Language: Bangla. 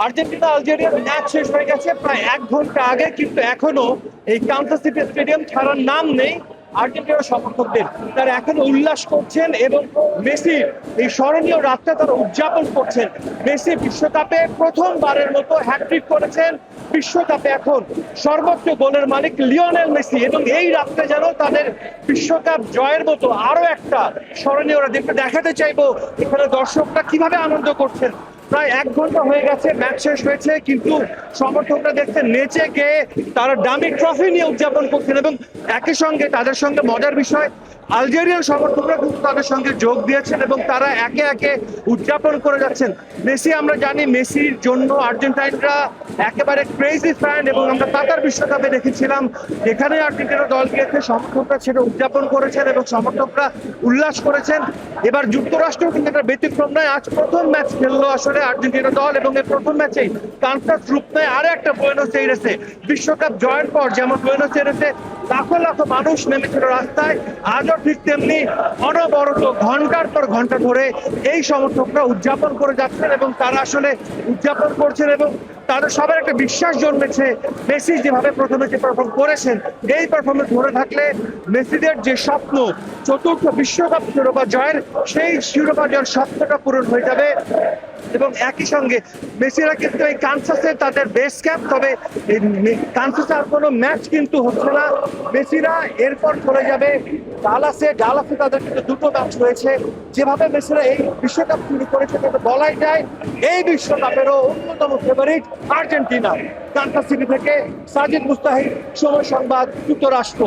আর্জেন্টিনা আলজেরিয়ার ম্যাচ শেষ হয়ে গেছে প্রায় 1 ঘন্টা আগে, কিন্তু এখনো এই কানসাস সিটি স্টেডিয়াম ছাড়ার নাম নেই আর্জেন্টিনার সমর্থকদের। তারা এখনো উল্লাস করছেন এবং মেসির এই স্মরণীয় রাতটা তারা উদযাপন করছেন। মেসি বিশ্বকাপে প্রথমবারের মতো হ্যাটট্রিক করেছেন, বিশ্বকাপে এখন সর্বোচ্চ গোলের মালিক লিওনেল মেসি, এবং এই রাতটা যেন তাদের বিশ্বকাপ জয়ের মতো আরো একটা স্মরণীয় রাত। দেখাতে চাইবো এখানে দর্শকরা কিভাবে আনন্দ করছেন। প্রায় 1 ঘন্টা হয়ে গেছে ম্যাচ শেষ হয়েছে, কিন্তু সমর্থকরা দেখছেন নেচে গিয়ে তারা দামি ট্রফি নিয়ে উদযাপন করছেন। এবং একই সঙ্গে তাদের সঙ্গে মজার বিষয়, আলজেরিয়ান সমর্থকরা কিন্তু তাদের সঙ্গে যোগ দিয়েছেন এবং তারা একে একে উদযাপন করে যাচ্ছেন। মেসি, আমরা জানি মেসির জন্য আর্জেন্টাইনরা একেবারে ক্রেজি ফ্যান, এবং আমরা কাতার বিশ্বকাপে দেখেছিলাম যেখানে আর্জেন্টিনা দল গিয়েছে সমর্থকরা সেটা উদযাপন করেছেন এবং সমর্থকরা উল্লাস করেছেন। এবার যুক্তরাষ্ট্র কিন্তু একটা ব্যতিক্রম নয়। আজ প্রথম ম্যাচ খেললো আসলে আর্জেন্টিনা দল, এবং এই প্রথম ম্যাচেই কানসাস রূপ নেয় আর একটা বুয়েনোস এইরেসে। বিশ্বকাপ জয়ের পর যেমন বুয়েনোস এইরেসে লাখো লাখো মানুষ নেমেছিল রাস্তায়, আজও ঠিক তেমনি অনবরত ঘন্টার পর ঘন্টা ধরে এই সমর্থকরা উদযাপন করে যাচ্ছেন এবং তারা আসলে উদযাপন করছেন এবং তাদের সবার একটা বিশ্বাস জন্মেছে মেসি যেভাবে প্রথমে যে পারফর্ম করেছেন, এই পারফরমেন্স ধরে থাকলে মেসিদের যে স্বপ্ন চতুর্থ বিশ্বকাপ শিরোপা জয়ের, সেই শিরোপা জয়ের স্বপ্নটা পূরণ হয়ে যাবে। এবং একই সঙ্গে মেসিরা কিন্তু এই কানসাসে তাদের বেস ক্যাম্প, তবে কানসাসে আর কোনো ম্যাচ কিন্তু হচ্ছে না। মেসিরা এরপর চলে যাবে ডালাসে। ডালাসে তাদের কিন্তু দুটো ম্যাচ রয়েছে। যেভাবে মেসিরা এই বিশ্বকাপ শুরু করেছে তাতে বলাই যায় এই বিশ্বকাপেরও অন্যতম ফেভারিট আর্জেন্টিনা। কানসাস সিটি থেকে সাজিদ মুস্তাহিদ, সময় সংবাদ, যুক্তরাষ্ট্র।